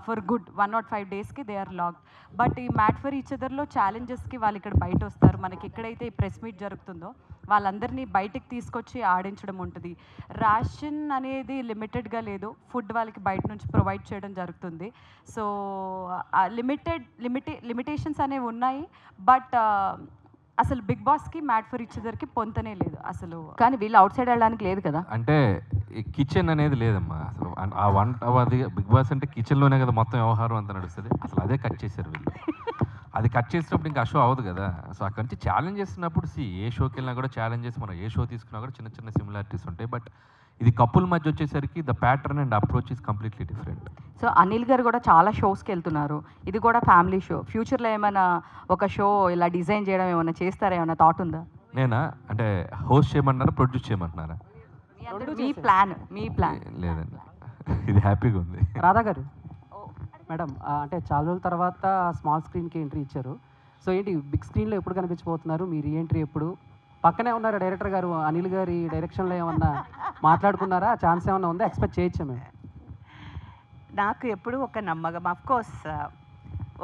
for good 105 daysకి దే ఆర్ లాక్డ్. బట్ ఈ మ్యాట్ ఫర్ ఈచ్ అదర్లో ఛాలెంజెస్కి వాళ్ళు ఇక్కడ బయట వస్తారు. మనకి ఎక్కడైతే ఈ ప్రెస్ మీట్ జరుగుతుందో వాళ్ళందరినీ బయటకు తీసుకొచ్చి ఆడించడం ఉంటుంది. రేషన్ అనేది లిమిటెడ్గా లేదు, ఫుడ్ వాళ్ళకి బయట నుంచి ప్రొవైడ్ చేయడం జరుగుతుంది. సో లిమిటేషన్స్ అనేవి ఉన్నాయి, బట్ అసలు బిగ్ బాస్కి మ్యాట్ ఫర్ ఈచ్ అదర్కి పొంతనే లేదు అసలు. కానీ వీళ్ళు అవుట్ సైడ్ వెళ్ళడానికి లేదు కదా. అంటే ఈ కిచెన్ అనేది లేదమ్మా అసలు. ఆ వంట అది బిగ్ బాస్ అంటే కిచెన్లోనే కదా మొత్తం వ్యవహారం అంతా నడుస్తుంది. అసలు అదే కట్ చేశారు వీళ్ళు. అది కట్ చేసినప్పుడు ఇంకా ఆ షో అవ్వదు కదా. సో అక్కడి నుంచి ఛాలెంజ్ చేస్తున్నప్పుడు ఏ షోకి వెళ్ళినా కూడా ఛాలెంజెస్, మనం ఏ షో తీసుకున్నా కూడా చిన్న సిమిలారిటీస్ ఉంటాయి. బట్ ఇది కపుల్ మధ్య వచ్చేసరికి the pattern and approach is completely different. So Anil గారు కూడా చాలా షోస్కి వెళ్తున్నారు, ఇది కూడా ఫ్యామిలీ షో. ఫ్యూచర్లో ఏమైనా ఒక షో ఇలా డిజైన్ చేయడం ఏమైనా చేస్తారా, ఏమైనా థాట్ ఉందా? నేనా అంటే హోస్ట్ చేయమంటున్నారా, ప్రొడ్యూస్ చేయమంటున్నారా? మీ ప్లాన్ లేదండి, ఇది హ్యాపీగా ఉంది. రాధా గారు మేడం, అంటే చాలా రోజుల తర్వాత స్మాల్ స్క్రీన్కి ఎంట్రీ ఇచ్చారు. సో ఏంటి బిగ్ స్క్రీన్లో ఎప్పుడు కనిపించబోతున్నారు? మీ రీఎంట్రీ ఎప్పుడు? పక్కనే ఉన్నారు డైరెక్టర్ గారు, అనిల్ గారి డైరెక్షన్లో ఏమన్నా మాట్లాడుకున్నారా? ఛాన్స్ ఏమన్నా ఉందా? ఎక్స్పెక్ట్ చేయొచ్చా మేము? నాకు ఎప్పుడు ఒక నమ్మకం, అఫ్కోర్స్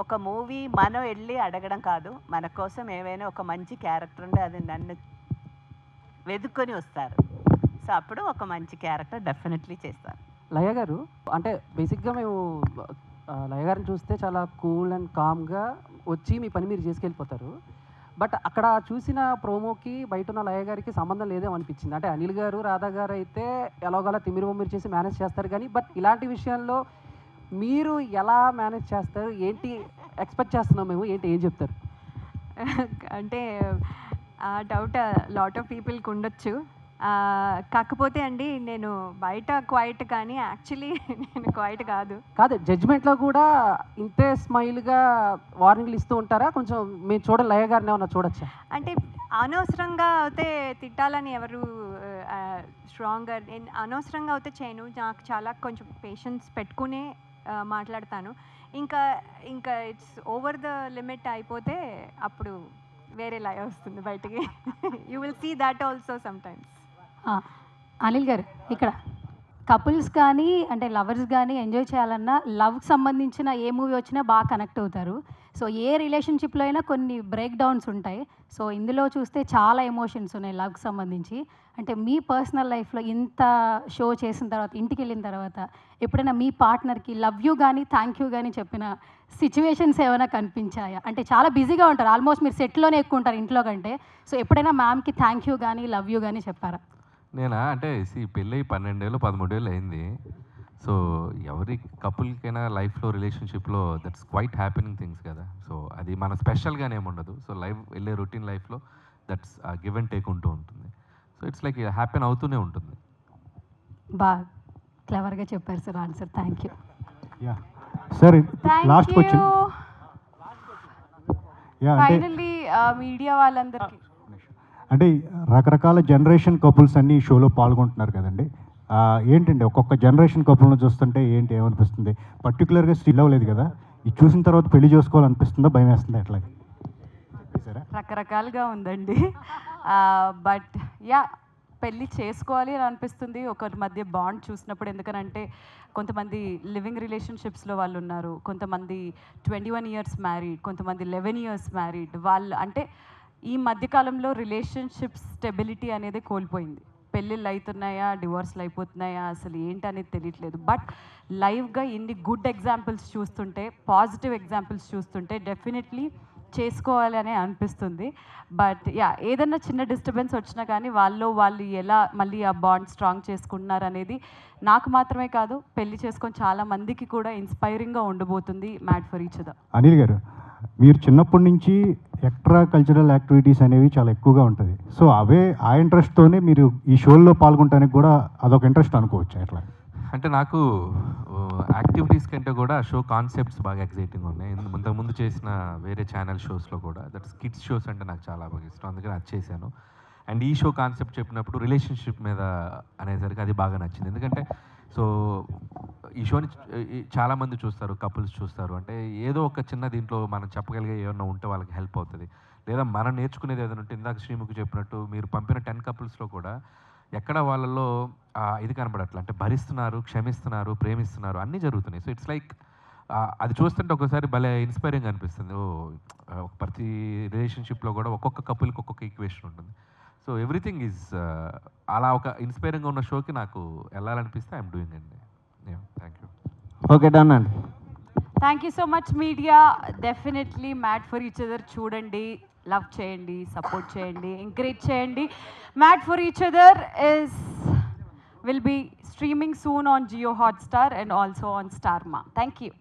ఒక మూవీ మనం వెళ్ళి అడగడం కాదు, మన కోసం ఏమైనా ఒక మంచి క్యారెక్టర్ ఉంటే అది నన్ను వెతుక్కొని వస్తారు. సో అప్పుడు ఒక మంచి క్యారెక్టర్ డెఫినెట్లీ చేస్తారు. లయ గారు అంటే బేసిక్గా మేము లయ గారిని చూస్తే చాలా కూల్ అండ్ కామ్గా వచ్చి మీ పని మీరు చేసుకెళ్ళిపోతారు. బట్ అక్కడ చూసిన ప్రోమోకి బయట ఉన్న లయ గారికి సంబంధం లేదేమో అనిపించింది. అంటే అనిల్ గారు, రాధా గారు అయితే ఎలాగోలా తిమిరి బొమ్మిరి చేసి మేనేజ్ చేస్తారు, కానీ బట్ ఇలాంటి విషయాల్లో మీరు ఎలా మేనేజ్ చేస్తారు? ఏంటి ఎక్స్పెక్ట్ చేస్తున్నాం మేము, ఏంటి ఏం చెప్తారు? అంటే ఆ డౌట్ లాట్ ఆఫ్ పీపుల్కి ఉండొచ్చు. కాకపోతే అండి నేను బయట క్వైట్, కానీ యాక్చువల్లీ నేను క్వైట్ కాదు. జడ్జ్మెంట్లో కూడా ఇంతే స్మైల్గా వార్నింగ్లు ఇస్తూ ఉంటారా? కొంచెం మీరు చూడాలి, లయ గారిని ఏమన్నా చూడొచ్చా? అంటే అనవసరంగా అయితే తిట్టాలని ఎవరు స్ట్రాంగ్గా, నేను అనవసరంగా అయితే చేయను. నాకు చాలా కొంచెం పేషెన్స్ పెట్టుకునే మాట్లాడతాను. ఇంకా ఇట్స్ ఓవర్ ద లిమిట్ అయిపోతే అప్పుడు వేరే లయ వస్తుంది బయటికి. You will see that also sometimes. Anil garu ఇక్కడ కపుల్స్ కానీ అంటే లవర్స్ కానీ ఎంజాయ్ చేయాలన్నా లవ్కి సంబంధించిన ఏ మూవీ వచ్చినా బాగా కనెక్ట్ అవుతారు. సో ఏ రిలేషన్షిప్లో అయినా కొన్ని బ్రేక్ డౌన్స్ ఉంటాయి. సో ఇందులో చూస్తే చాలా ఎమోషన్స్ ఉన్నాయి లవ్కి సంబంధించి. అంటే మీ పర్సనల్ లైఫ్లో ఇంత షో చేసిన తర్వాత ఇంటికి వెళ్ళిన తర్వాత ఎప్పుడైనా మీ పార్ట్నర్కి లవ్ యూ కానీ థ్యాంక్ యూ కానీ చెప్పిన సిచ్యువేషన్స్ ఏమైనా కనిపించాయా? అంటే చాలా బిజీగా ఉంటారు, ఆల్మోస్ట్ మీరు సెట్లోనే ఎక్కువ ఉంటారు ఇంట్లో కంటే. సో ఎప్పుడైనా మ్యామ్కి థ్యాంక్ యూ కానీ లవ్ యూ కానీ చెప్పారా? నేనా అంటే పెళ్ళి 12 ఏళ్ళు 13 ఏళ్ళు అయింది. సో ఎవరి కపుల్కైనా లైఫ్లో రిలేషన్షిప్లో దట్స్ క్వైట్ హ్యాపెనింగ్ థింగ్స్ కదా. సో అది మన స్పెషల్గానే ఏముండదు. సో లైఫ్ వెళ్ళే రొటీన్ లైఫ్లో దట్స్ గివ్ అండ్ టేక్ ఉంటూ ఉంటుంది. సో ఇట్స్ లైక్ హ్యాపెన్ అవుతూనే ఉంటుంది. బాగా క్లవర్గా చెప్పారు sir answer. Thank you. Yeah sir, last question. Yeah finally media వాళ్ళందరికీ అంటే రకరకాల జనరేషన్ కపుల్స్ అన్ని ఈ షోలో పాల్గొంటున్నారు కదండి. ఏంటండి ఒక్కొక్క జనరేషన్ కపుల్ను చూస్తుంటే ఏంటి ఏమనిపిస్తుంది? పర్టికులర్గా స్టిల్ అవ్వలేదు కదా, ఇది చూసిన తర్వాత పెళ్లి చేసుకోవాలనిపిస్తుందా, భయం వేస్తుందా, ఎట్లా? రకరకాలుగా ఉందండి. బట్ యా పెళ్ళి చేసుకోవాలి అని అనిపిస్తుంది ఒకరి మధ్య బాండ్ చూసినప్పుడు. ఎందుకనంటే కొంతమంది లివింగ్ రిలేషన్షిప్స్లో వాళ్ళు ఉన్నారు, కొంతమంది 21 ఇయర్స్ మ్యారీడ్, కొంతమంది 11 ఇయర్స్ మ్యారీడ్. వాళ్ళు అంటే ఈ మధ్యకాలంలో రిలేషన్షిప్ స్టెబిలిటీ అనేది కోల్పోయింది. పెళ్ళిళ్ళు అవుతున్నాయా, డివోర్స్లు అయిపోతున్నాయా, అసలు ఏంటి అనేది తెలియట్లేదు. బట్ లైవ్గా ఇన్ని గుడ్ ఎగ్జాంపుల్స్ చూస్తుంటే, పాజిటివ్ ఎగ్జాంపుల్స్ చూస్తుంటే డెఫినెట్లీ చేసుకోవాలి అని అనిపిస్తుంది. బట్ యా ఏదన్నా చిన్న డిస్టర్బెన్స్ వచ్చినా కానీ వాళ్ళు ఎలా మళ్ళీ ఆ బాండ్ స్ట్రాంగ్ చేసుకుంటున్నారు అనేది నాకు మాత్రమే కాదు, పెళ్లి చేసుకొని చాలా మందికి కూడా ఇన్స్పైరింగ్గా ఉండబోతుంది mad for each other. Anil గారు, మీరు చిన్నప్పటి నుంచి ఎక్స్ట్రా కల్చరల్ యాక్టివిటీస్ అనేవి చాలా ఎక్కువగా ఉంటుంది. సో ఆ ఇంట్రెస్ట్తోనే మీరు ఈ షోల్లో పాల్గొనడానికి కూడా అదొక ఇంట్రెస్ట్ అనుకోవచ్చు ఎట్లా? అంటే నాకు యాక్టివిటీస్ కంటే కూడా షో కాన్సెప్ట్స్ బాగా ఎక్సైటింగ్ ఉన్నాయి. ఇంతకుముందు చేసిన వేరే ఛానల్ షోస్లో కూడా దట్స్ కిడ్స్ షోస్ అంటే నాకు చాలా బాగా ఇష్టం, అందుకని అది చేశాను. అండ్ ఈ షో కాన్సెప్ట్ చెప్పినప్పుడు రిలేషన్షిప్ మీద అనేసరికి అది బాగా నచ్చింది. ఎందుకంటే సో ఈ షోని చాలామంది చూస్తారు, కపుల్స్ చూస్తారు. అంటే ఏదో ఒక చిన్న దీంట్లో మనం చెప్పగలిగే ఏమన్నా ఉంటే వాళ్ళకి హెల్ప్ అవుతుంది, లేదా మనం నేర్చుకునేది ఏదైనా ఉంటే. ఇందాక శ్రీముఖి చెప్పినట్టు మీరు పంపిన 10 కపుల్స్లో కూడా ఎక్కడ వాళ్ళల్లో ఇది కనబడట్లా, అంటే భరిస్తున్నారు, క్షమిస్తున్నారు, ప్రేమిస్తున్నారు, అన్నీ జరుగుతున్నాయి. సో ఇట్స్ లైక్ అది చూస్తుంటే ఒకసారి భలే ఇన్స్పైరింగ్ అనిపిస్తుంది. ప్రతి రిలేషన్షిప్లో కూడా ఒక్కొక్క కపుల్కి ఒక్కొక్క ఈక్వేషన్ ఉంటుంది. సో ఎవ్రీథింగ్ ఈజ్ అలా ఒక ఇన్స్పైరింగ్గా ఉన్న షోకి నాకు వెళ్ళాలనిపిస్తే ఐఎమ్ డూయింగ్ అండి. Thank you. ఓకే, డన్ అండి. Thank you so much media. Definitely mad for each other చూడండి, లవ్ చేయండి, సపోర్ట్ చేయండి, ఎంకరేజ్ చేయండి. Mad for each other will be streaming soon on Jio Hotstar and also on Starma. Thank you.